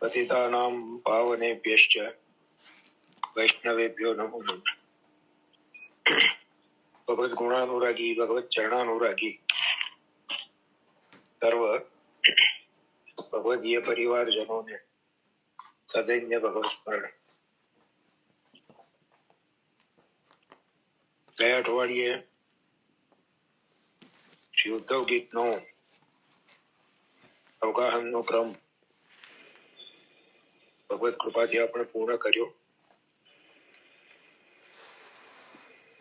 પતિતાનાં પાવનેભ્યશ્ચ વૈષ્ણવેભ્યો નમો નમઃ. ભગવદ ગુણાનુરાગી, ભગવત ચરણાનુરાગી સર્વ ભગવદીય પરિવારજનોને સદૈન્ય ભગવત સ્મરણ. ગયા અઠવાડિયે શ્રી ઉદ્ધવ ગીતનો અવગાહનનો ક્રમ ભગવત કૃપાથી આપણે પૂર્ણ કર્યો.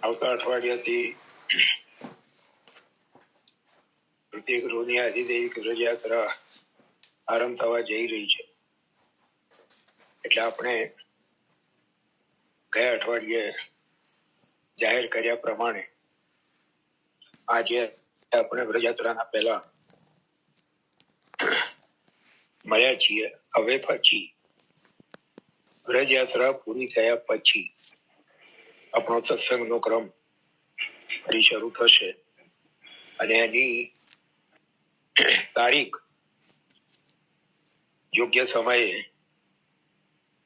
આવતા અઠવાડિયાથી તૃતીય ગૃહની આદિદેવિક રથયાત્રા આરંભ થવા જઈ રહી છે. એટલે આપણે ગયા અઠવાડિયે જાહેર કર્યા પ્રમાણે આજે આપણે રથયાત્રાના પહેલા મળ્યા છીએ. હવે પછી રથયાત્રા પૂરી થયા પછી આપણો સત્સંગનો ક્રમ ફરી શરૂ થશે અને એની તારીખ યોગ્ય સમયે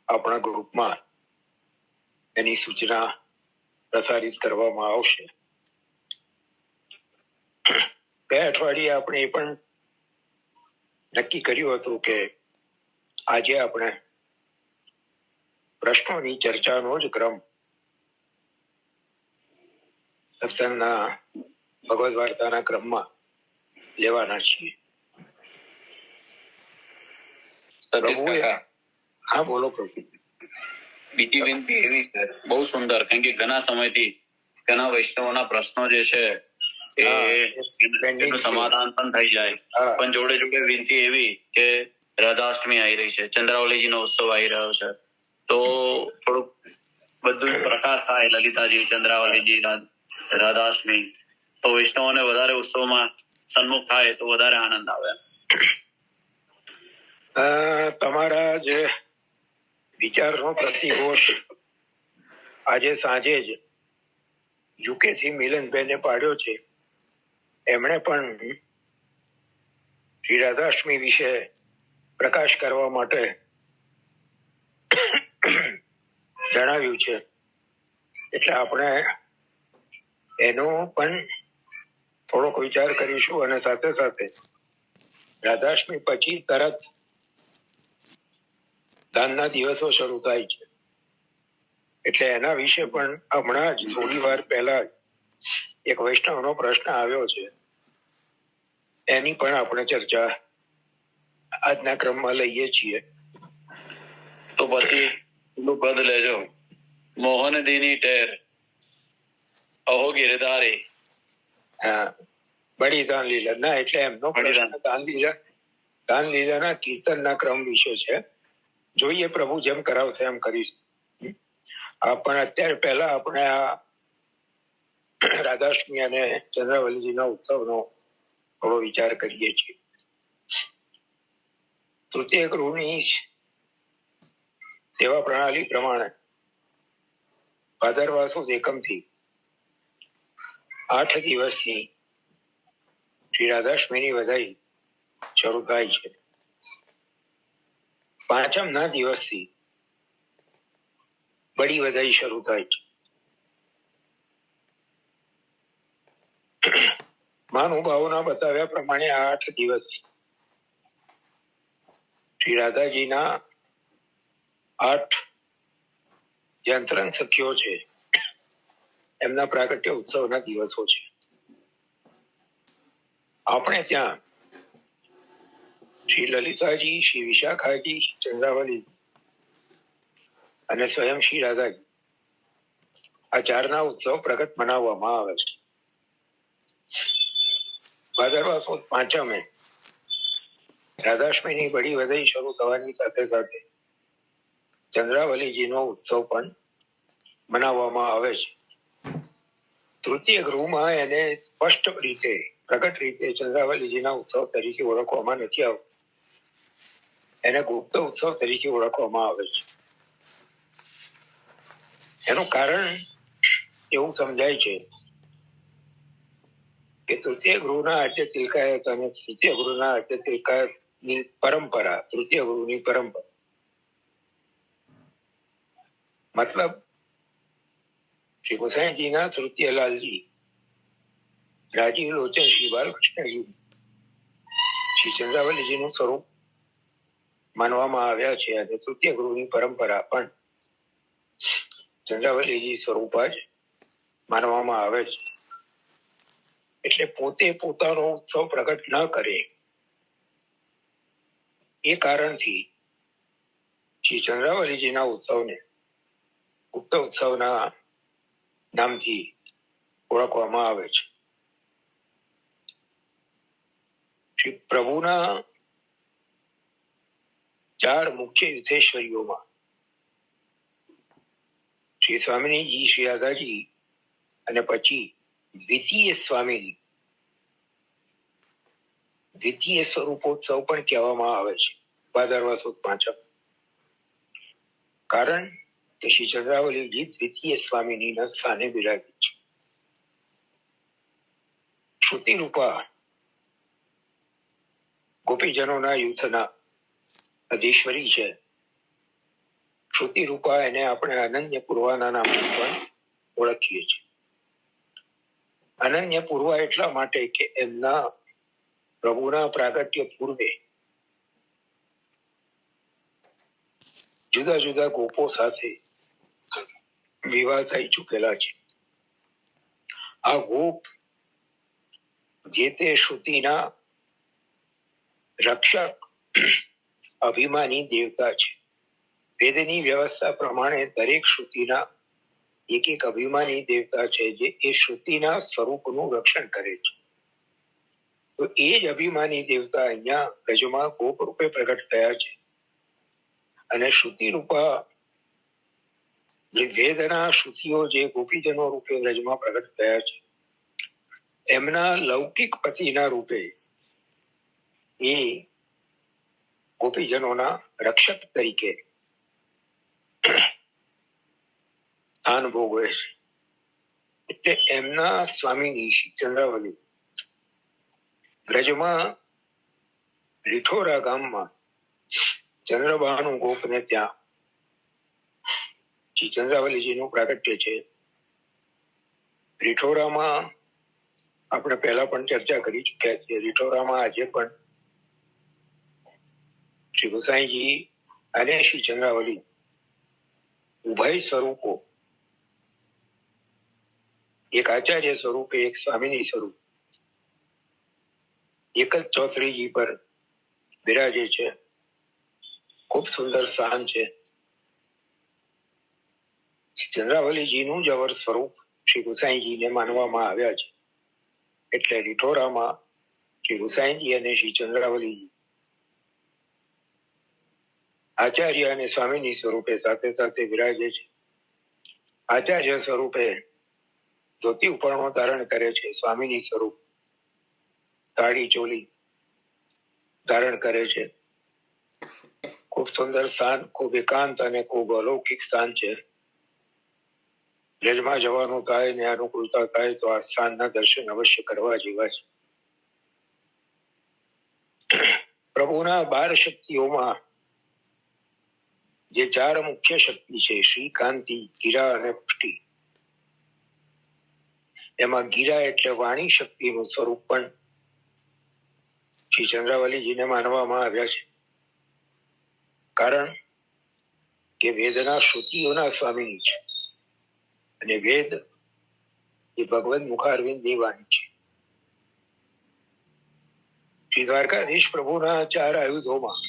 આપણા ગ્રુપમાં એની સૂચના પ્રસારિત કરવામાં આવશે. ગયા અઠવાડિયે આપણે એ પણ નક્કી કર્યું હતું કે આજે આપણે પ્રશ્નોની ચર્ચાનો જ ક્રમ સત્સંગના ભગવદ વાર્તાના ક્રમમાં લેવાના છીએ. હા બોલો પ્રભુ. બીજી વિનંતી એવી છે, બહુ સુંદર, કારણ કે ઘણા સમયથી ઘણા વૈષ્ણવોના પ્રશ્નો જે છે એનું સમાધાન પણ થઈ જાય. પણ જોડે જોડે વિનંતી એવી કે રાધાષ્ટમી આવી રહી છે, ચંદ્રાવલીજીનો ઉત્સવ આવી રહ્યો છે, તો થોડુંક બધું પ્રકાશ થાય. લલિતાજી, ચંદ્રાવલીજી, રાધાષ્ટમી, તો વૈષ્ણવોને વધારે ઉત્સવમાં સન્મુખ થાય તો વધારે આનંદ આવે. તમારા જે વિચારનો પ્રતિઘોષ આજે સાંજે જ યુકે થી મિલનભાઈને પાડ્યો છે. એમણે પણ શ્રી રાધાષ્ટમી વિશે પ્રકાશ કરવા માટે જણાવ્યું છે. એટલે આપણે એનો પણ થોડોક વિચાર કરીશું અને સાથે સાથે રાધાષ્ટમી પછી તરત દાનના દિવસો શરૂ થાય છે. એટલે એના વિશે પણ હમણાં જ થોડી વાર પહેલા એક વૈષ્ણવનો પ્રશ્ન આવ્યો છે, એની પણ આપણે ચર્ચા આજના ક્રમમાં લઈએ છીએ. તો પછી પદ લેજો. મોહન દીની ટેર અહો ગિરધારી. હા, બલિદાન લીલા ના, એટલે એમનો પ્રશ્ન દાન લીલાના કીર્તનના ક્રમ વિશે છે. જોઈએ પ્રભુ જેમ કરાવશે એમ કરીશ. પણ અત્યારે પહેલા આપણે આ રાધાષ્ટમી અને ચંદ્રાવલીજીના ઉત્સવનો થોડો વિચાર કરીએ છીએ. તૃતીય ગૃહની સેવા પ્રણાલી પ્રમાણે ભાદરવા સુદ એકમથી 8 દિવસની શ્રી રાધાષ્ટમીની વધાઈ શરૂ થાય છે. પાંચમના દિવસથી બડી વધાઈ શરૂ થાય છે. મહાનુભાવોના બતાવ્યા પ્રમાણે આ 8 દિવસ શ્રી રાધાજીના 8 જે અંતરંગ સખીઓ છે એમના પ્રાગટ્ય ઉત્સવના દિવસો છે. આપણે ત્યાં શ્રી લલિતાજી, શ્રી વિશાખાજી, શ્રી ચંદ્રાવલી અને સ્વયં શ્રી રાધાજી, આ ચારના ઉત્સવ પ્રગટ મનાવવામાં આવે છે. ભાદરવા સુદ પાંચમે રાધાષ્ટમીની બડી વધાઈ શરૂ થવાની સાથે સાથે ચંદ્રાવલીજીનો ઉત્સવ પણ મનાવવામાં આવે છે. તૃતીય ગૃહમાં એને સ્પષ્ટ રીતે, પ્રગટ રીતે ચંદ્રાવલીજીના ઉત્સવ તરીકે ઓળખવામાં નથી આવતો. એને ગુપ્ત ઉત્સવ તરીકે ઓળખવામાં આવે છે. એનું કારણ એવું સમજાય છે કે તૃતીય ગૃહના આદ્ય તિલકાયત અને તૃતીય ગૃહના આદ્ય તિલકાયત ની પરંપરા, તૃતીય ગુરુની પરંપરા. મતલબ શ્રી ગોસાઈજીના તૃતીય લાલજી રાજીવ લોચન શ્રી બાલકૃષ્ણજી શ્રી ચંદ્રાવલીજીનું સ્વરૂપ માનવામાં આવ્યા છે અને તૃતીય ગુરુની પરંપરા પણ ચંદ્રાવલીજી સ્વરૂપ જ માનવામાં આવે છે. એટલે પોતે પોતાનો ઉત્સવ પ્રગટ ન કરે એ કારણથી શ્રી ચંદ્રાવલીજીના ઉત્સવને ગુપ્ત ઉત્સવના નામથી ઓળખવામાં આવે છે. શ્રી પ્રભુના 4 મુખ્ય યુથેશ્વરીઓમાં શ્રી સ્વામિનીજી, શ્રી રાધાજી અને પછી દ્વિતીય સ્વામિની, દ્વિતીય સ્વરૂપોત્સવ પણ કહેવામાં આવે છે ભાદરવા સુદ પાંચમ. કારણ કે શ્રી ચંદ્રાવલીજી દ્વિતીય સ્વામિનીના સ્થાને બિરાજી છે. શ્રુતિ રૂપા ગોપીજનોના યુથના અધીશ્વરી છે. શ્રુતિ રૂપા એને આપણે અનન્ય પૂર્વાના નામથી પણ ઓળખીએ છીએ. અનન્ય પૂર્વા એટલા માટે કે એમના પ્રભુના પ્રાગટ્ય પૂર્વે જુદા જુદા ગોપો સાથે વિવાહ થઈ ચૂકેલા છે. આ ગોપ જે તે શ્રુતિના રક્ષક, અભિમાની દેવતા છે. વેદની વ્યવસ્થા પ્રમાણે દરેક શ્રુતિના એક એક અભિમાની દેવતા છે જે એ શ્રુતિના સ્વરૂપનું રક્ષણ કરે છે. તો એ જ અભિમાની દેવતા અહીંયા બ્રજમાં ગોપ રૂપે પ્રગટ થયા છે અને શ્રુતિ રૂપા વેદના શ્રુતિઓ જે ગોપીજનો રૂપે બ્રજમાં પ્રગટ થયા છે એમના લૌકિક પતિના રૂપે એ ગોપીજનોના રક્ષક તરીકે સ્થાન ભોગવે છે. એટલે એમના સ્વામીની શ્રી ચંદ્રાવલી બ્રજમાં રીઠોરા ગામમાં ચંદ્રભાનુ ગોપને ત્યાં શ્રી ચંદ્રાવલીજીનું પ્રાગટ્ય છે. રીઠોરામાં આપણે પહેલા પણ ચર્ચા કરી ચુક્યા છીએ. રીઠોરામાં આજે પણ શ્રી ગોસાઈજી અને શ્રી ચંદ્રાવલી ઉભય સ્વરૂપો, એક આચાર્ય સ્વરૂપે, એક સ્વામિની સ્વરૂપ, એક જ ચોત્રીજી પર બિરાજે છે. ખૂબ સુંદર સ્થાન છે. ચંદ્રાવલીજીનું જ અવર સ્વરૂપ શ્રી ગોસાઈજીને માનવામાં આવ્યા છે. એટલે રીઠોરામાં શ્રી ગોસાઈજી અને શ્રી ચંદ્રાવલીજી આચાર્ય અને સ્વામીની સ્વરૂપે સાથે સાથે વિરાજે છે. આચાર્ય સ્વરૂપે ધોતી ઉપરણો ધારણ કરે છે. સ્વામીની સ્વરૂપ સાડી ચોલી ધારણ કરે છે. ખૂબ સુંદર સ્થાન, ખૂબ એકાંત અને ખૂબ અલૌકિક સ્થાન છે. બ્રજમાં જવાનું થાય ને અનુકૂળતા થાય તો આ સ્થાનના દર્શન અવશ્ય કરવા જેવા છે. પ્રભુના 12 શક્તિઓમાં જે 4 મુખ્ય શક્તિ છે, શ્રી, કાંતિ, ગિરા અને પુષ્ટિ, એમાં ગિરા એટલે વાણી શક્તિનું સ્વરૂપ પણ શ્રી ચંદ્રાવલીજીને માનવામાં આવ્યા છે. કારણ કે વેદના શ્રુતિઓના સ્વામીની છે અને વેદ એ ભગવદ મુખારવિંદની વાણી છે. શ્રી દ્વારકાધીશ પ્રભુના 4 આયુધોમાં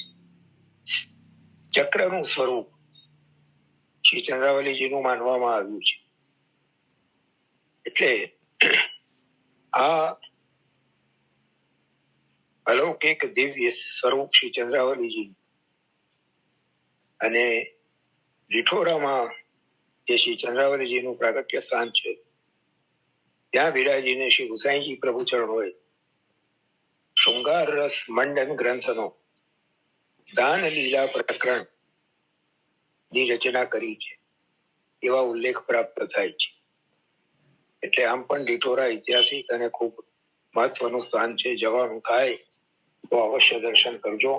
ચક્રનું સ્વરૂપ શ્રી ચંદ્રાવલીજીનું માનવામાં આવ્યું છે. એટલે આ અલૌકિક દિવ્ય સ્વરૂપ શ્રી ચંદ્રાવલીજી અને રીઠોરામાં જે શ્રી ચંદ્રાવલીજીનું પ્રાગટ્ય સ્થાન છે ત્યાં વિરાજીને શ્રી ગુસાઈજી પ્રભુ ચરણોએ શૃંગાર રસ મંડન ગ્રંથનો દાન લીલા પ્રકરણ ની રચના કરી છે એવા ઉલ્લેખ પ્રાપ્ત થાય છે. એટલે આમ પણ રીઠોરા ઐતિહાસિક અને ખૂબ મહત્વનું સ્થાન છે. જવાનું થાય તો અવશ્ય દર્શન કરજો.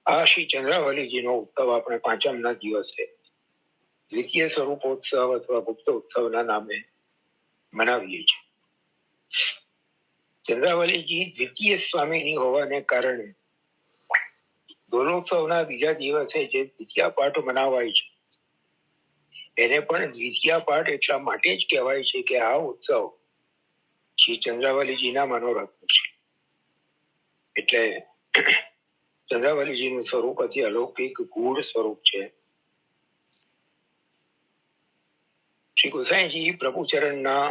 આ શ્રી ચંદ્રાવલીજીનો ઉત્સવ આપણે 5મના દિવસે દ્વિતીય સ્વરૂપોત્સવ અથવા ગુપ્ત ઉત્સવના નામે મનાવીએ છીએ. ચંદ્રાવલીજી દ્વિતીય સ્વામીની હોવાને કારણે દોલોત્સવના બીજા દિવસે જે દ્વિતીયા પાઠ મનાવાય છે એને પણ દ્વિતીયા પાઠ એટલા માટે જ કહેવાય છે કે આ ઉત્સવ શ્રી ચંદ્રાવલીજીના મનોરથનું છે. એટલે ચંદ્રાવલીજીનું સ્વરૂપ અતિ અલૌકિક ગૂઢ સ્વરૂપ છે. શ્રી ગોસાઈજી પ્રભુચરણના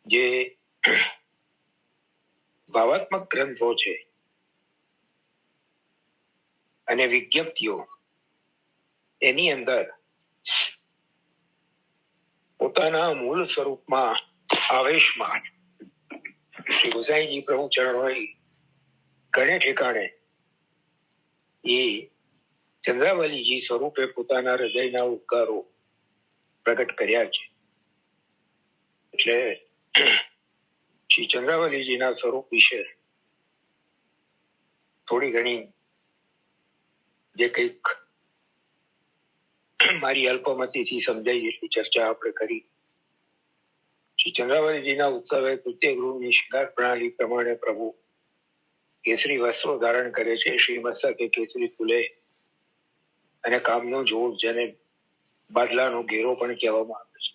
જે ભાવાત્મક ગ્રંથો છે અને વિજ્ઞપ્તિઓ એની અંદર પોતાના મૂળ સ્વરૂપમાં આવેશમાં શ્રી ગોસાઈજી પ્રભુચરણોએ ઘણે ઠેકાણે એ ચંદ્રાવલીજી સ્વરૂપે પોતાના હૃદયના ઉદ્ગારો પ્રગટ કર્યા છે. એટલે શ્રી ચંદ્રાવલીજીના સ્વરૂપ વિશે થોડી ઘણી જે કંઈક મારી અલ્પમતીથી સમજાઈ એટલી ચર્ચા આપણે કરી. શ્રી ચંદ્રાવલીજીના ઉત્સવે કૃત્ય ગૃહની શિંગાર પ્રણાલી પ્રમાણે પ્રભુ કેસરી વસ્ત્રો ધારણ કરે છે. શ્રી મસ્તકે કેસરી ફૂલે અને કામનો જોડ, જેને બાદલાનો ઘેરો પણ કહેવામાં આવે છે,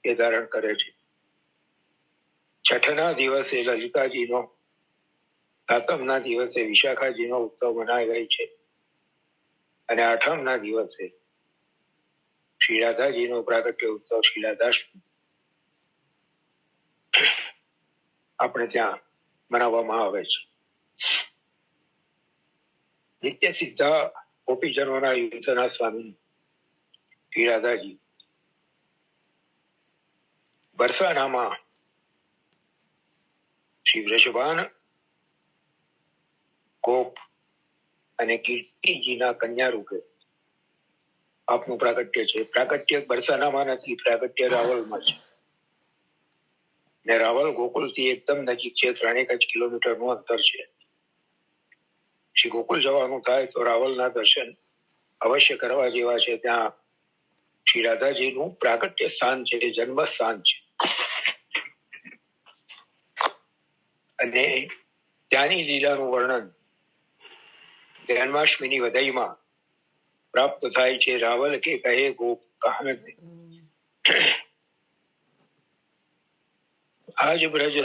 એ ધારણ કરે છે. છઠ્ઠના દિવસે લલિતાજીનો, સાતમના દિવસે વિશાખાજીનો ઉત્સવ મનાવાય છે અને 8મના દિવસે શ્રી રાધાજીનો પ્રાગટ્ય ઉત્સવ શ્રી રાધાષ્ટમી આપણે ત્યાં મનાવવામાં આવે છે. નિત્ય સિદ્ધા ગોપીજનોના યુદ્ધના સ્વામી શ્રી રાધાજી બરસાનામાં શ્રી વૃષભાન ગોપ અને કીર્તિજીના કન્યા રૂપે આપનું પ્રાગટ્ય છે. પ્રાગટ્ય બરસાનામાં નથી, પ્રાગટ્ય રાવલમાં છે. ને રાવલ ગોકુલથી એકદમ નજીક છે, 3 કિલોમીટરનું અંતર છે. શ્રી ગોકુલ જવાનું થાય તો રાવલના દર્શન અવશ્ય કરવા જેવા છે. ત્યાં શ્રી રાધાજીનું પ્રાગટ્ય સ્થાન છે, જન્મ સ્થાન છે. અને ત્યાંની લીલાનું વર્ણન જન્માષ્ટમીની વધાઈમાં પ્રાપ્ત થાય છે. રાવલ કે કહે ગોપ કહાન આજ બ્રજ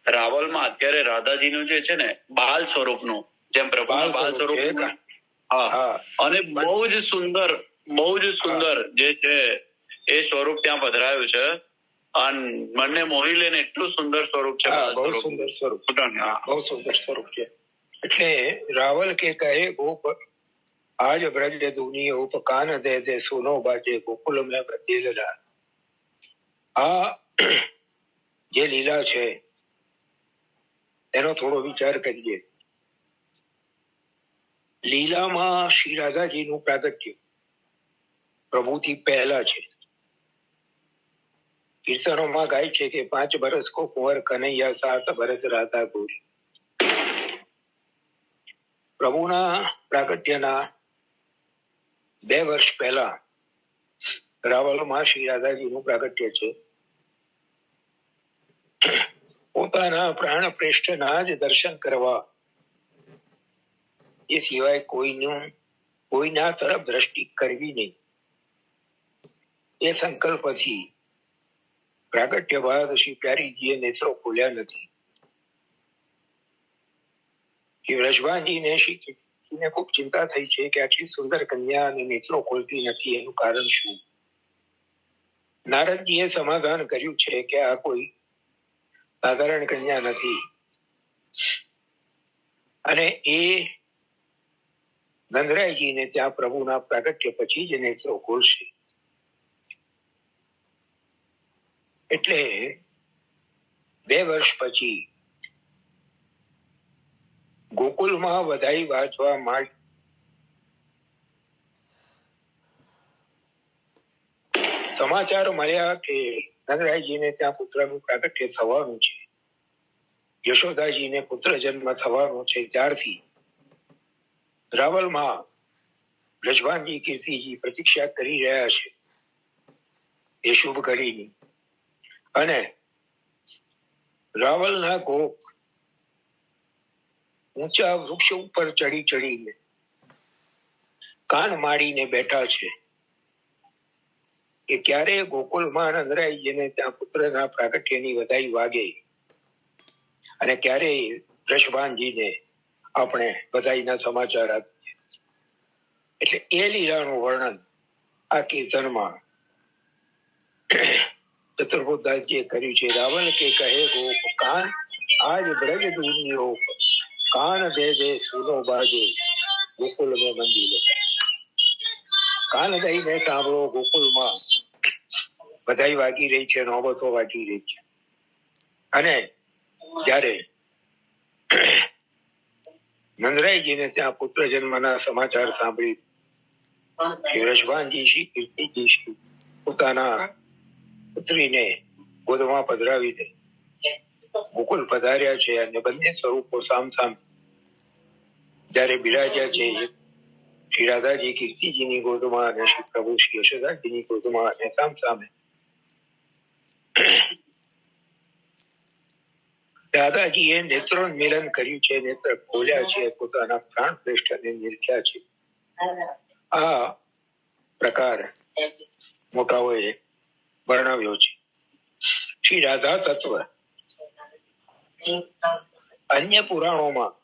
રાવલમાં અત્યારે રાધાજીનું જે છે ને બાલ સ્વરૂપનું, જેમ પ્રભુના બાલ સ્વરૂપ, અને બહુ જ સુંદર જે છે એ સ્વરૂપ ત્યાં પધરાયું છે. અને મનને મોહી લેને એટલું સુંદર સ્વરૂપ છે. બહુ સુંદર સ્વરૂપ છે. એટલે રાવલ કે કહે ગોપ આજ બ્રજ દુનિય ઉપ કાન દે દે સુનો બાજે ગોકુલ મેં બદલેલા. આ જે લીલા છે એનો થોડો વિચાર કરીએ. લીલામાં શ્રી રાધાજીનું પ્રાગટ્ય પ્રભુથી પહેલા છે. કીર્તનોમાં ગાય છે કે 5 બરસ કો કુંવર કનૈયા, 7 બરસ રાધા ગોરી. પ્રભુના પ્રાગટ્યના 2 વર્ષ પહેલા રાવલમાં શ્રી રાધાજીનું પ્રાગટ્ય છે. પોતાના પ્રાણ પ્રેષ્ઠના જ દર્શન કરવા, એ સિવાય કોઈના તરફ દ્રષ્ટિ કરવી નહીં, એ સંકલ્પથી પ્રાગટ્ય બાદ શ્રી પ્યારીજીએ નેત્રો ખોલ્યા નથી. શ્રી વ્રજભાનજીને શ્રી કીર્તિજીને ખૂબ ચિંતા થઈ છે કે આટલી સુંદર કન્યા અને નેત્રો ખોલતી નથી, એનું કારણ શું? નારદજીએ સમાધાન કર્યું છે કે આ કોઈ સાધારણ કન્યા નથી અને એ નંદરાયજીને ત્યાં પ્રભુના પ્રાગટ્ય પછી જ નેત્રો ખોલશે. એટલે 2 વર્ષ પછી ગોકુલમાં વધાઈ વાંચવા માટે સમાચાર મળ્યા કે નંદરાયજીને ત્યાં પુત્રનું પ્રાગટ્ય થવાનું છે, યશોદાજીને પુત્ર જન્મ થવાનો છે, ત્યારથી રાવલમાં બ્રજભાનજી કીર્તિજી પ્રતીક્ષા કરી રહ્યા છે એ શુભ ઘડીની. અને રાવલના ગોપ ઊંચા વૃક્ષ ઉપર ચડી ચડીને કાન માડીને બેઠા છે કે ક્યારે ગોકુલમાં નંદરાયજીને ત્યાં પુત્રના પ્રાગટ્યની વધાઈ વાગે અને ક્યારે વૃષભાનજીને આપણે બધાઈના સમાચાર આપીએ. એટલે એ લીલાનું વર્ણન આ કીર્તનમાં ચતુર્ભુજદાસજીએ કર્યું છે. રાવણ કે કહે ગોપ કાન આજ બ્રજ દૂરિયો કાન દે દે સુનો બાજે ગોકુલ મેં મંદિરો. કાન દઈને સાંભળો, ગોકુલમાં બધાઈ વાગી રહી છે, નોબતો વાગી રહી છે. અને જ્યારે નંદરાયજીને ત્યાં પુત્ર જન્મના સમાચાર સાંભળી વૃષભાનજી શ્રી કીર્તિજી શ્રી પોતાના પુત્રીને ગોદમાં પધરાવીને ગોકુલ પધાર્યા છે અને બંને સ્વરૂપો સામસામે જ્યારે બિરાજ્યા છે, શ્રી રાધાજી કીર્તિજીની ગોદમાં અને શ્રી પ્રભુ શ્રી યશોદાજીની ગોદમાં અને સામસામે દાદાજીએ નેત્રોન્મિલન કર્યું છે, નેત્ર ખોલ્યા છે, પોતાના પ્રાણ શ્રેષ્ઠને નિરખ્યા છે. આ પ્રકાર મોટાઓએ વર્ણવ્યો છે. શ્રી રાધા તત્વ અન્ય પુરાણોમાં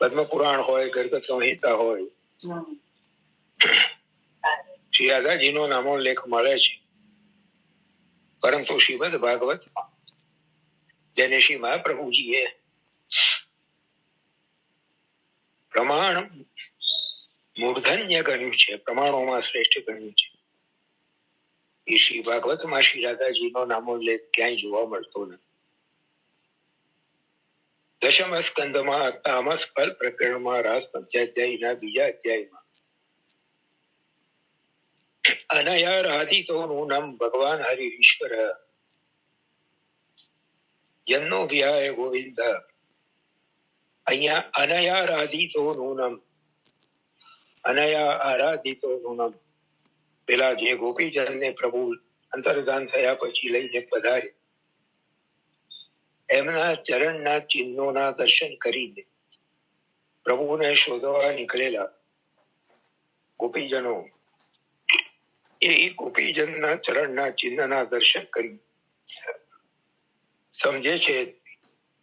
પદ્મ પુરાણ હોય, ગર્ગ સંહિતા હોય, શ્રી રાધાજીનો નામોલ્લેખ મળે છે. પરંતુ શ્રીમદ ભાગવતમાં જેને શ્રી મહાપ્રભુજીએ પ્રમાણ મૂર્ધન્ય ગણ્યું છે, પ્રમાણોમાં શ્રેષ્ઠ ગણ્યું છે, એ શ્રી ભાગવતમાં શ્રી રાધાજીનો નામોલ્લેખ ક્યાંય જોવા મળતો નથી. દશમ સ્કંદમાં તામસ ફલ પ્રકરણમાં રાસ પંચાધ્યાયના બીજા અધ્યાયમાં અનયા રાધિતોનું નામ ભગવાન હરિ ઈશ્વર જન્નો વ્યાય ગોવિંદ. અહીંયા અનયા રાધિતોનું નામ, અનયા આરાધિતોનું નામ, પેલા જે ગોપીજનને પ્રભુ અંતર્ધાન થયા પછી લઈને પધારે એમના ચરણના ચિહ્નોના દર્શન કરીને પ્રભુને શોધવા નીકળેલા ગોપીજનો એ ગોપીજનના ચરણના ચિહ્નના દર્શન કરી સમજે છે,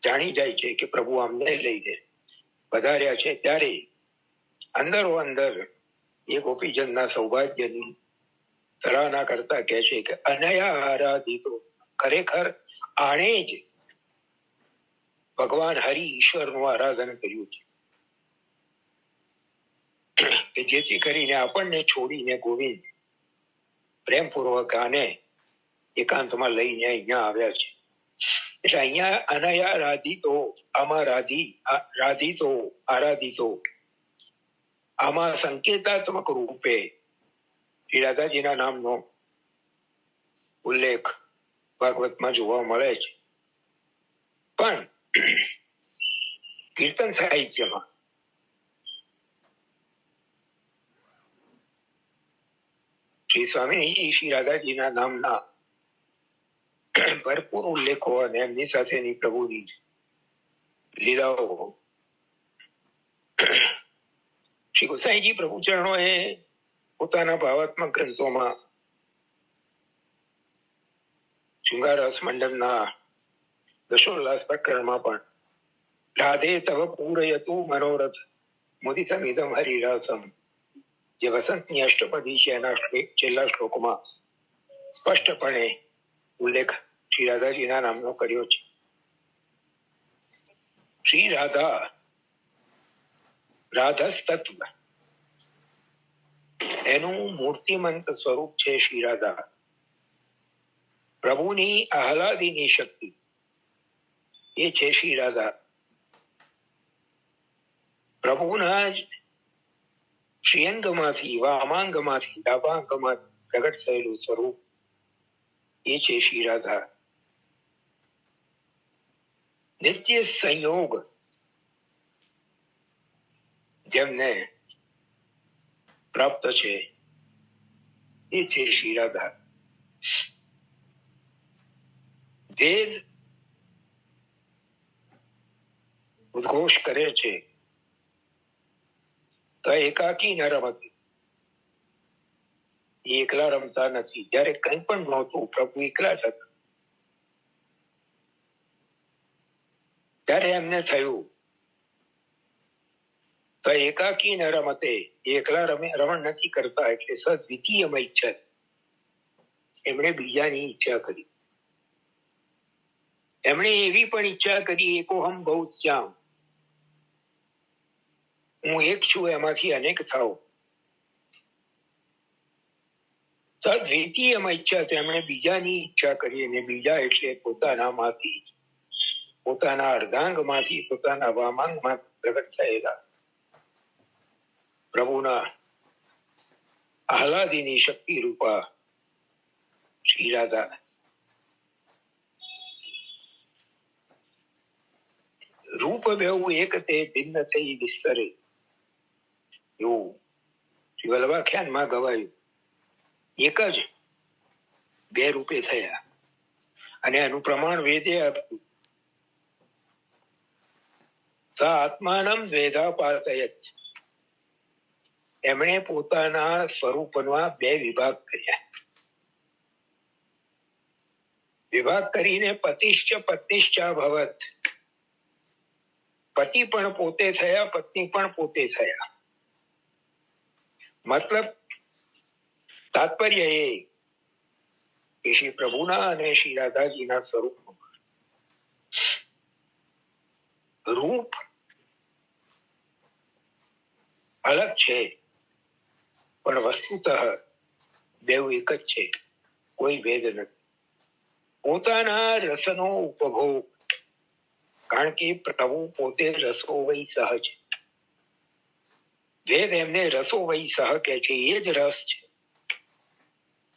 જાણી જાય છે કે પ્રભુ અમને લઈને પધાર્યા છે. ત્યારે અંદરો અંદર એ ગોપીજનના સૌભાગ્યની સરાહના કરતા કહે છે કે અનયા આરાધિતો, ખરેખર આણે જ ભગવાન હરિ ઈશ્વરનું આરાધન કર્યું છે કે જેથી કરીને આપણને છોડીને ગોવિંદ પ્રેમપૂર્વક આને એકાંતમાં લઈને અહીંયા આવ્યા છે. એટલે અહીંયા અનયા રાધિતો, આમાં રાધિતો આરાધિતો, આમાં સંકેતાત્મક રૂપે શ્રી રાધાજીના નામનો ઉલ્લેખ ભાગવતમાં જોવા મળે છે. પણ કીર્તન સાહિત્યમાં શ્રી સ્વામીજી શ્રી રાધાજીના નામના ભરપૂર ઉલ્લેખો અને એમની સાથેની પ્રભુની લીલાઓ શ્રી ગોસાઈજી પ્રભુચરણોએ પોતાના ભાવાત્મક ગ્રંથોમાં શૃંગાર રસ મંડળના દશોલ્લાસ પ્રકરણમાં પણ રાધે તવ પૂરયતુ મનોરથ મુદિતમિદમ હરિરાસમ, જે વસંતની અષ્ટપદી છે એના છેલ્લા શ્લોકમાં સ્પષ્ટપણે ઉલ્લેખ શ્રી રાધાજીના નામનો કર્યો છે. શ્રી રાધા રાધસ તત્વ એનું મૂર્તિમંત સ્વરૂપ છે. શ્રી રાધા પ્રભુની આહલાદીની શક્તિ એ છે. શ્રી રાધા પ્રભુના જ શ્રીઅંગમાંથી, વામાંગમાંથી, ડાબાંગમાંથી પ્રગટ થયેલું સ્વરૂપ એ છે શ્રી રાધા. નિત્ય સંયોગ જેમને પ્રાપ્ત છે એ છે શ્રી રાધા. વેદ ઉદ્ઘોષ કરે છે તો એકાકી ન રમત, એકલા રમતા નથી. જયારે કંઈ પણ નહોતું, પ્રભુ એકલા જ હતા. ત્યારે એમને થયું તો એકાકી ન રમતે, એકલા રમણ નથી કરતા, એટલે સદ્વિતીય ઈચ્છા, એમણે બીજાની ઈચ્છા કરી. એમણે એવી પણ ઈચ્છા કરી, એકોહમ બહુ શ્યામ, હું એક છું એમાંથી અનેક થાવ. સદ્વિતીય ઈચ્છા, તેમણે બીજાની ઈચ્છા કરી, અને બીજા એટલે પોતાનામાંથી, પોતાના અર્ધાંગમાંથી, પોતાના વામાંગમાં પ્રગટ થયેલા પ્રભુના આહલાદીની શક્તિ રૂપા શ્રી રાધા. રૂપ બેવું એક તે ભિન્ન થઈ વિસ્તરે, એવું શ્રી વલ્લભાખ્યાનમાં ગવાયું. એક જ બે રૂપે થયા, અને એનું પ્રમાણ વેદે આપ્યું. આત્માનમ દ્વેધા પાર્થયત, એમણે પોતાના સ્વરૂપમાં બે વિભાગ કર્યા. વિભાગ કરીને પતિશ્ચ પત્નીશ્ચા ભવત, પતિ પણ પોતે થયા, પત્ની પણ પોતે થયા. મતલબ તાત્પર્ય એ કે શ્રી પ્રભુના અને શ્રી રાધાજીના સ્વરૂપમાં રૂપ અલગ છે, પણ વસ્તુતઃ બેઉ એક જ છે, કોઈ ભેદ નથી. પોતાના રસનો ઉપભોગ, કારણ કે પ્રભુ પોતે રસો વહી સહજ, વેદ એમને રસો વહી સહ કે છે, એ જ રસ છે.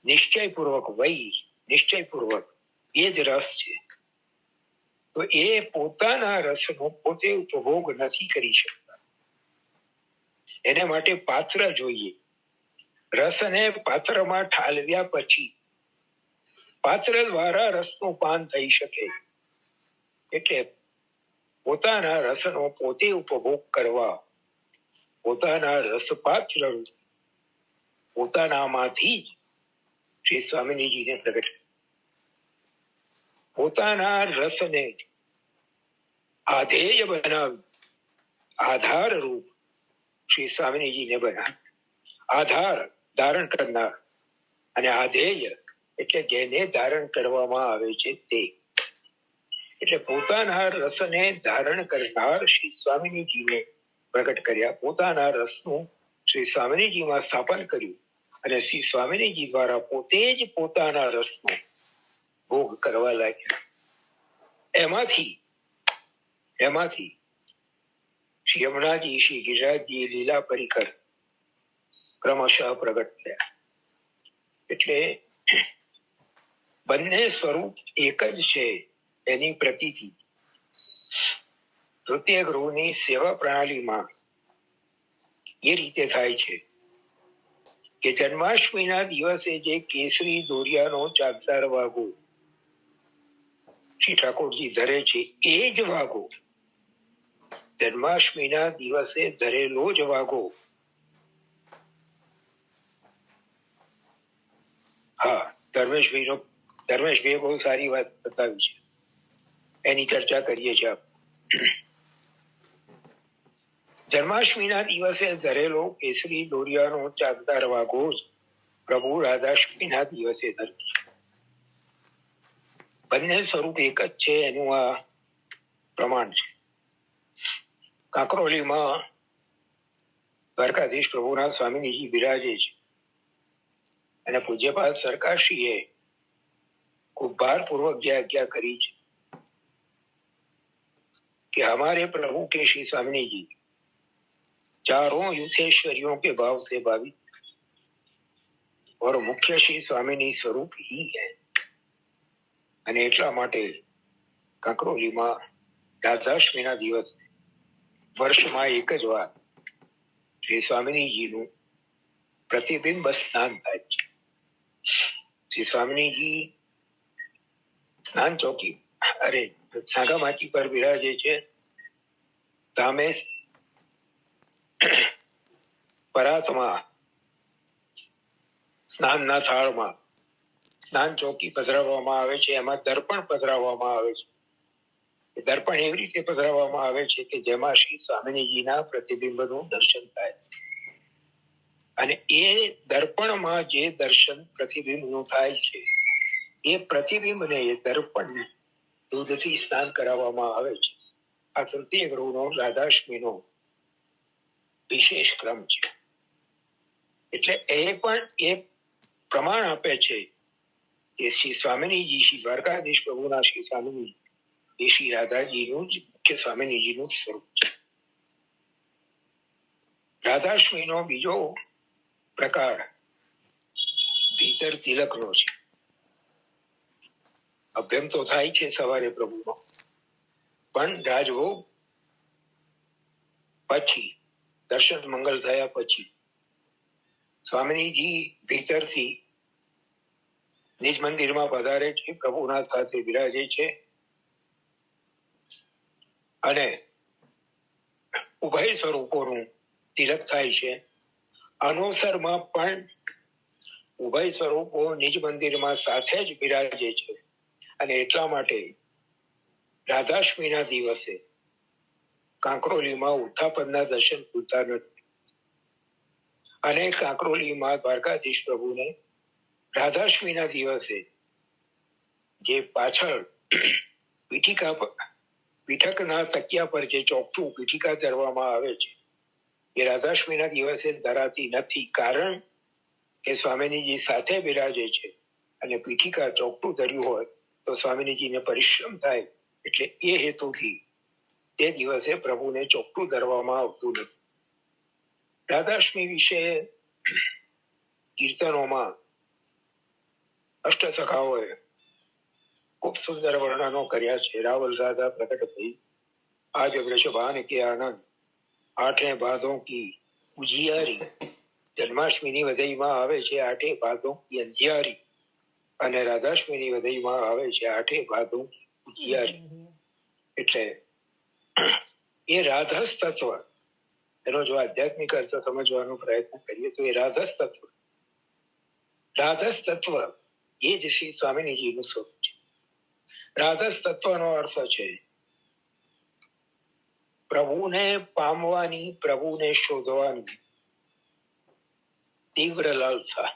નિશ્ચયપૂર્વક વહી, નિશ્ચયપૂર્વક એ જ રસ છે. તો એ પોતાના રસનો પોતે ઉપભોગ નથી કરી શકતા. એને માટે પાત્ર જોઈએ. રસને પાત્રમાં ઠાલવ્યા પછી પાત્ર દ્વારા રસનું પાન થઈ શકે. એટલે પોતાના રસનો પોતે ઉપભોગ કરવા, પોતાના રસપાત્ર પોતાનામાંથી જ શ્રી સ્વામિનીજીને પ્રગટ, પોતાના રસને આધેય બનાવી, આધાર રૂપ શ્રી સ્વામિનીજીને બનાવી. આધાર ધારણ કરનાર, અને આધેય એટલે જેને ધારણ કરવામાં આવે છે તે. એટલે પોતાના રસને ધારણ કરનાર શ્રી સ્વામિનીજીને પ્રગટ કર્યા. પોતાના રસનું શ્રી સ્વામિનીજીમાં સ્થાપન કર્યું, અને શ્રી સ્વામિનીજી દ્વારા પોતે જ પોતાના રસનો ભોગ કરવા લાગ્યા. એમાંથી શ્રી યમુનાજી, શ્રી ગિરિરાજજી લીલા પરિકર ક્રમશઃ પ્રગટ થયા. એટલે બંને સ્વરૂપ એક જ છે એની પ્રતીતિ તૃતીય ગૃહની સેવા પ્રણાલીમાં એ રીતે થાય છે કે જન્માષ્ટમીના દિવસે જે કેસરી દોરિયાનો ચાકદાર વાઘો શ્રી ઠાકોરજી ધરે છે, એ જ વાઘો જન્માષ્ટમીના દિવસે ધરેલો જ વાઘો. હા, ધર્મેશભાઈ બહુ સારી વાત બતાવી છે, એની ચર્ચા કરીએ છીએ. જન્માષ્ટમીના દિવસે ધરેલો કેસરી દોરિયાનો ચાકદાર વાઘો જ પ્રભુ રાધાષ્ટમીના દિવસે ધરતી. બંને સ્વરૂપ એક જ છે એનું આ પ્રમાણ છે. કાંકરોલીમાં દ્વારકાધીશ પ્રભુના સ્વામિનીજી બિરાજે છે, અને પૂજ્યપાદ સરકારશ્રીએ ખૂબ ભારપૂર્વક જે આજ્ઞા કરી છે कि हमारे प्रभु के श्री स्वामिनी जी चारों युथेश्वरियों के भाव से भावित, और मुख्य श्री स्वामीनी स्वरूप ही है। અને એટલા માટે કાંકરોલીમાં રાધાષ્ટમીના દિવસે વર્ષમાં એક જ વાર શ્રી સ્વામિનીજીનું પ્રતિબિંબ સ્નાન થાય છે. શ્રી સ્વામિનીજી સ્નાન ચોકી સાગામાચી પર બિરાજે છે. સામે પરાતમાં સ્નાનના થાળમાં સ્નાન ચોકી પધરાવવામાં આવે છે. એમાં દર્પણ પધરાવવામાં આવે છે. દર્પણ એવી રીતે પધરાવવામાં આવે છે કે જેમાં શ્રી સ્વામિનીજીના પ્રતિબિંબનું દર્શન થાય. અને એ દર્પણમાં જે દર્શન પ્રતિબિંબનું થાય છે એ પ્રતિબિંબને એ દર્પણને દૂધથી સ્નાન કરાવવામાં આવે છે. આ તૃતીય ગૃહનો રાધાષ્ટમીનો વિશેષ ક્રમ છે. એટલે એ પણ એ પ્રમાણ આપે છે કે શ્રી સ્વામિનીજી, શ્રી દ્વારકાધીશ પ્રભુના શ્રી સ્વામિનીજી એ શ્રી રાધાજીનું જ મુખ્ય સ્વામિનીજીનું સ્વરૂપ છે. રાધાષ્ટમીનો બીજો પ્રકાર ભીતર તિલકનો છે. અભ્યંગ તો થાય છે સવારે પ્રભુનો, પણ રાજભોગ પછી, દર્શન મંગલ થયા પછી સ્વામિનીજી ભીતરથી નિજ મંદિરમાં પધારે છે, પ્રભુના સાથે બિરાજે છે અને ઉભય સ્વરૂપોનું તિલક થાય છે. અનોસરમાં પણ ઉભય સ્વરૂપો નિજ મંદિરમાં સાથે જ બિરાજે છે. અને એટલા માટે રાધાષ્ટમીના દિવસે કાંકરોલીમાં ઉત્થાપનના દર્શન ખુલતા નથી. અને કાંકરોલીમાં દ્વારકાધીશ પ્રભુને રાધાષ્ટમીના દિવસે જે પાછળ પીઠકના તકિયા પર જે ચોકઠું પીઠિકા ધરવામાં આવે છે એ રાધાષ્ટમીના દિવસે ધરાતી નથી. કારણ કે સ્વામિનીજી સાથે બિરાજે છે અને પીઠિકા ચોકઠું ધર્યું હોય તો સ્વામિનીજીને પરિશ્રમ થાય. એટલે એ હેતુથી તે દિવસે પ્રભુને ચોકઠું ધરવામાં આવતું નથી. રાધાષ્ટમી વિશે કીર્તનોમાં અષ્ટસખાઓએ ખૂબ સુંદર વર્ણનો કર્યા છે. રાવલ રાધા પ્રકટ થઈ, આજ વૃષભાન કે આનંદ, આઠે ભાદોं की ઉજિયારી. જન્માષ્ટમીની વધઈમાં આવે છે આઠે ભાદોं की અંધિયારી, અને રાધાષ્ટમીની વધઈમાં આવે છે આઠે ભાદોं की ઉજિયારી. એટલે એ રાધસ તત્વ, એનો જો આધ્યાત્મિક અર્થ સમજવાનો પ્રયત્ન કરીએ તો એ રાધસ તત્વ એ જ શ્રી સ્વામિનીજીનું સ્વરૂપ છે. રાધસ તત્વનો અર્થ છે પ્રભુને પામવાની, પ્રભુને શોધવાની તીવ્ર લાલસા.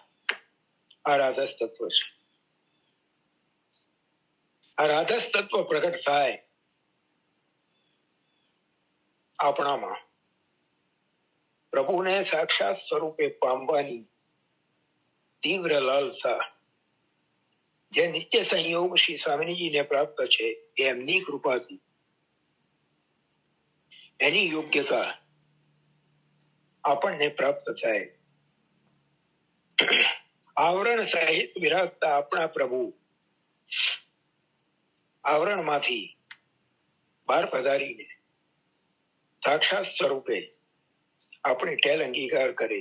આ રાધસ તત્વ છે. આ રાધસ તત્વ પ્રગટ થાય આપણામાં પ્રભુને સાક્ષાત સ્વરૂપે પામવાની તીવ્ર લાલસા, જે નિત્ય સંયોગ શ્રી સ્વામિનીજીને પ્રાપ્ત છે એમની કૃપાથી એની યોગ્યતા આપણને પ્રાપ્ત થાય. આવરણ સહિત વિરાજતા આપણા પ્રભુ આવરણમાંથી બહાર પધારીને સાક્ષાત સ્વરૂપે આપણે ટેલ અંગીકાર કરે.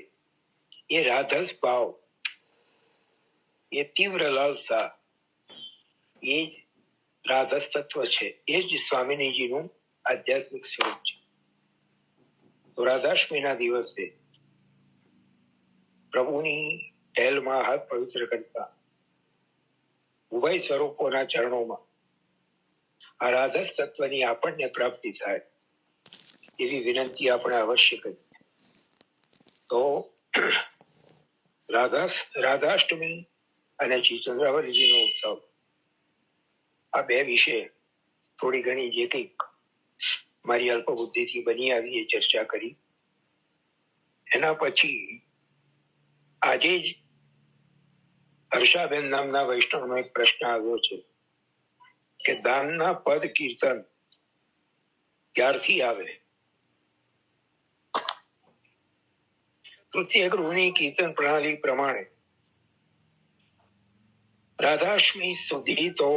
એ રાધસ ભાવ, એ તીવ્ર લાલસા, એ જ રાધસ તત્વ છે. એ જ સ્વામિનીજીનું આધ્યાત્મિક સ્વરૂપ છે. તો રાધાષ્ટમીના દિવસે પ્રભુની ટેલમાં હાથ પવિત્ર કરતા ઉભય સ્વરૂપોના ચરણોમાં આ રાધસ તત્વની આપણને પ્રાપ્તિ થાય એવી વિનંતી આપણે અવશ્ય કરીએ. તો રાધાષ્ટમી અને શ્રી ચંદ્રાવલીજીનો ઉત્સવ, આ બે વિશે થોડી ઘણી જે કંઈક મારી અલ્પ બુદ્ધિથી બની આવી એ ચર્ચા કરી. એના પછી આજે જ હર્ષાબેન નામના વૈષ્ણવનો એક પ્રશ્ન આવ્યો છે કે દાનના પદ કીર્તન ક્યારથી આવે? તૃતીય ગૃહની કીર્તન પ્રણાલી પ્રમાણે રાધાષ્ટમી સુધી તો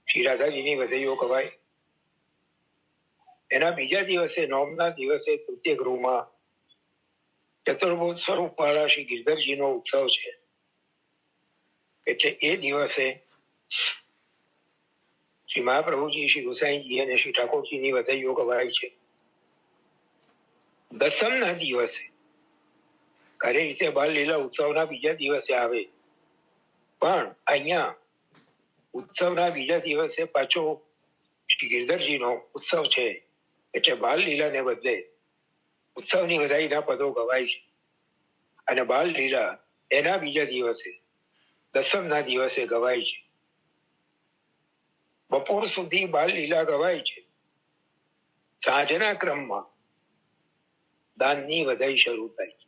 શ્રી રાધાજીની વધૈયો કવાય. એના બીજા દિવસે, નોમના દિવસે તૃતીય ગૃહમાં ચતુર્ભુજ સ્વરૂપ વાળા શ્રી ગિરધરજીનો ઉત્સવ છે. એટલે એ દિવસે શ્રી મહાપ્રભુજી, શ્રી ગુસાઈજી અને શ્રી ઠાકોરજીની વધૈયો ગવાય છે. દસમના દિવસે ખરી રીતે બાલ લીલા ઉત્સવના બીજા દિવસે આવે, પણ અહીંયા ઉત્સવના બીજા દિવસે પાછો શ્રી ગિરધરજીનો ઉત્સવ છે. એટલે બાલ લીલાને બદલે ઉત્સવની વધાઈના પદો ગવાય છે. અને બાલ લીલા એના બીજા દિવસે, દસમના દિવસે ગવાય છે. બપોર સુધી બાલ લીલા ગવાય છે. સાંજના ક્રમમાં દાનની વધાઈ શરૂ થાય છે.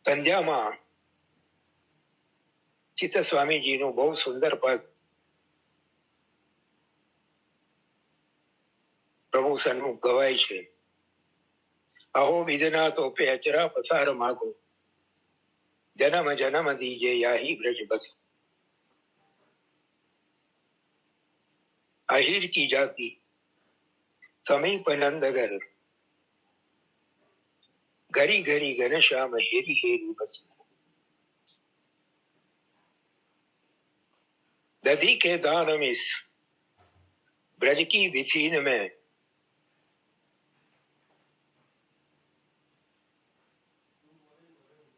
સંધ્યામાં ચિત્ત સ્વામીજીનું બહુ સુંદર પદ પ્રભુ સન્મુખ ગવાય છે. અહો વિધના તો પેચરા પસાર માગો, જન્મ જન્મ દીજે યાહી બ્રજ બસ. અહીર કી જાતિ સમીપ નંદગર, ઘરી ઘરી ઘનશ્યામ હેરી હેરી બસ. दधी के दान मिस ब्रज की विथीन में,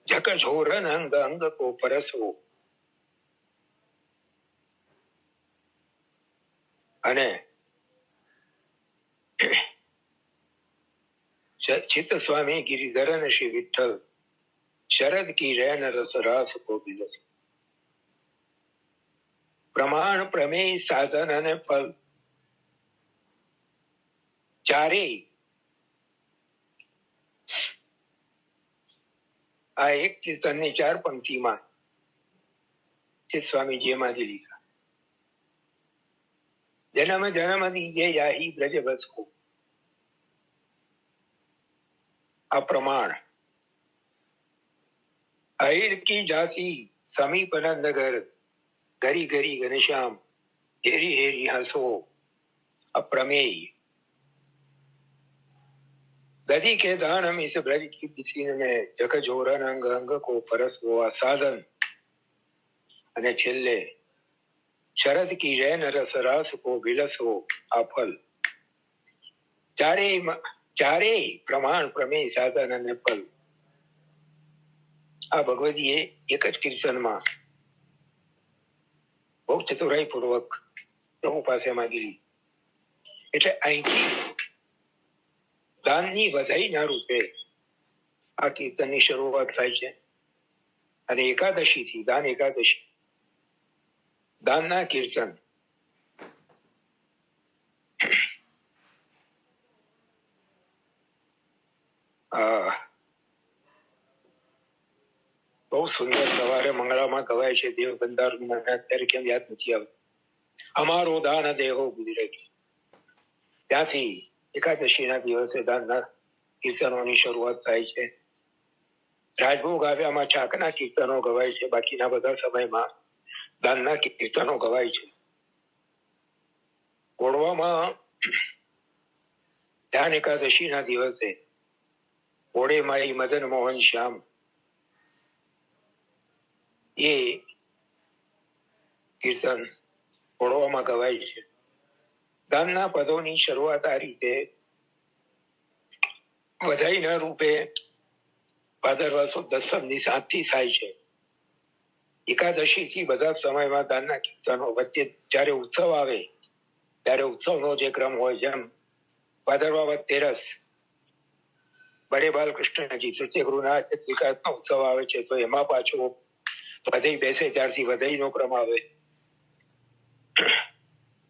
झकझोरन अंग अंग को परसो. અને ચિત્ત સ્વામી ગિરિધરન શ્રી વિઠ્ઠલ શરદ કી રૈન રસ રાસ કો બિલસ. પ્રમાણ પ્રમેય સાધન અને ફલ ચારેય આ એક કીર્તનની 4 પંક્તિમાં ચિત્ત સ્વામીજીએ માંગી લીધા. જન્મ જન્મ દીજે યાહી બ્રજ બસકો. આ પ્રમાણ અહીર કી જાતિ સમીપ નંદગર, ઘરી ઘરી ઘનશ્યામ હેરી હેરી હસો. અપ્રમેય दधी के दान हम इस ब्रज की दिशा में जगजोरन अंग अंग को परसવો. આ સાધન. અને છેલ્લે શરદ કી રૈન રસ રાસ કો વિલસવો. આ ફલ. ચારેય પ્રમાણ પ્રમેય સાધન અને ફલ આ ભગવદીએ એક જ કીર્તનમાં બહુ ચતુરાઈ પૂર્વક પ્રભુ પાસે માંગી લીધી. એટલે અહીંથી દાનની વધાઈના રૂપે આ કીર્તનની શરૂઆત થાય છે. અને એકાદશીથી, દાન એકાદશી, દાનના કીર્તન બહુ સુંદર સવારે મંગળામાં ગવાય છે. દેવ બંધારું મને અત્યારે કેમ યાદ નથી આવતું. અમારો દાન દેહો ગુજરે. ત્યાંથી એકાદશીના દિવસે દાનના કીર્તનોની શરૂઆત થાય છે. રાજભોગ આવ્યામાં છાકના કીર્તનો ગવાય છે. બાકીના બધા સમયમાં દાનના કીર્તનો ગવાય છે. કોડવામાં ધ્યાન એકાદશીના દિવસે ઓડે માઈ મદન મોહન શ્યામ એ કીર્તન કોડવામાં ગવાય છે. દાનના પદોની શરૂઆત આ રીતે વધાઈના રૂપે ભાદરવા સુદ દસમની સાંજથી થાય છે. એકાદશીથી બધા સમયમાં દાનના કીર્તનો વચ્ચે જ્યારે ઉત્સવ આવે ત્યારે ઉત્સવનો જે ક્રમ હોય, જેમ ભાદરવા વદ તેરસ બડે બાલકૃષ્ણજી તૃતીય ગૃહના ત્રિકાળનો ઉત્સવ આવે છે, તો એમાં પાછો વધઈ બેસે ત્યારથી વધઈનો ક્રમ આવે.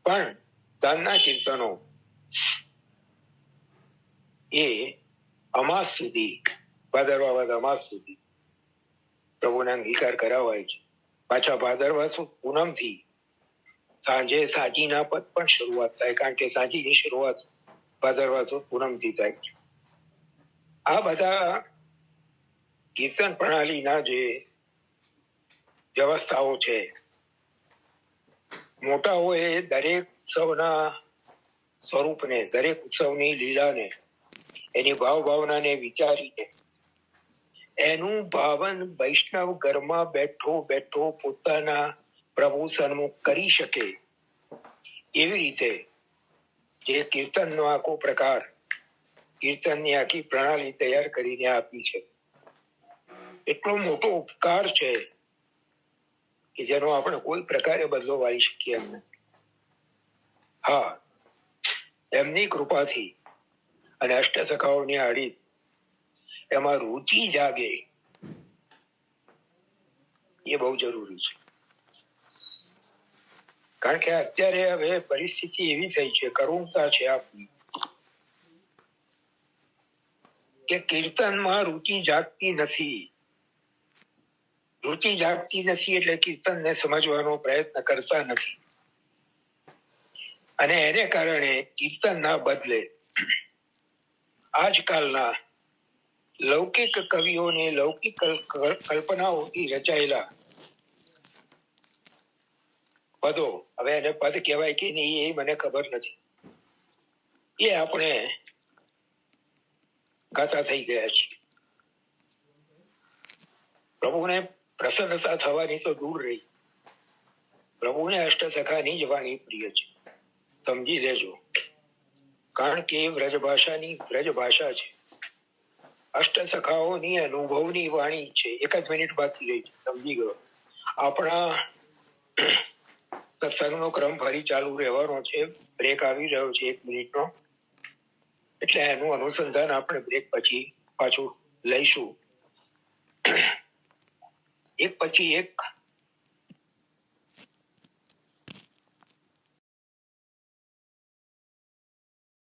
પણ દાનના કીર્તનો એ અમાસ સુધી, ભાદરવા વદ અમાસ સુધી પ્રભુને અંગીકાર કરાવાય છે. પાછા ભાદરવા સુદ પૂનમથી સાંજે સાંજીના પદ પણ શરૂઆત થાય, કારણ કે સાંજીની શરૂઆત ભાદરવા સુદ પૂનમથી થાય છે. આ બધા કીર્તન પ્રણાલીના જે વ્યવસ્થાઓ છે. મોટાઓએ દરેક ઉત્સવના સ્વરૂપને, દરેક ઉત્સવની લીલાને, એની ભાવનાને વિચારીને એનું ભાવન વૈષ્ણવ ઘરમાં બેઠો બેઠો પોતાના પ્રભુ સન્મુખ કરી શકે એવી રીતે જે કીર્તનનો આખો પ્રકાર, કીર્તનની આખી પ્રણાલી તૈયાર કરીને આપી છે. એટલો મોટો ઉપકાર છે કે જેનો આપણે કોઈ પ્રકારે બદલો વાળી શકીએ એમ નથી. હા, એમની કૃપાથી અને અષ્ટસખાઓની આડી એમાં રુચિ જાગે એ બહુ જરૂરી છે. કારણ કે અત્યારે હવે પરિસ્થિતિ એવી થઈ છે, કરુણતા છે આપની, કે કીર્તનમાં રુચિ જાગતી નથી. રુચિ જાગતી નથી એટલે કીર્તનને સમજવાનો પ્રયત્ન કરતા નથી. અને એને કારણે કીર્તનના બદલે આજકાલના લૌકિક કવિઓને લૌકિક કલ્પનાઓથી રચાયેલા પદો, હવે એને પદ કહેવાય કે નહીં એ મને ખબર નથી, એ આપણે ગાતા થઈ ગયા છીએ. પ્રભુને પ્રસન્નતા થવાની તો દૂર રહી, પ્રભુને અષ્ટસખાની જ વાણી પ્રિય છે, સમજી લેજો. કારણ કે વ્રજ ભાષા છે, અષ્ટસખાઓની અનુભવની વાણી છે. એક જ મિનિટ બાકી રહી છે, સમજી ગયો. આપણા સત્સંગનો ક્રમ ફરી ચાલુ રહેવાનો છે. બ્રેક આવી રહ્યો છે 1 મિનિટનો, એટલે એનું અનુસંધાન આપણે બ્રેક પછી પાછું લઈશું. એક પછી એક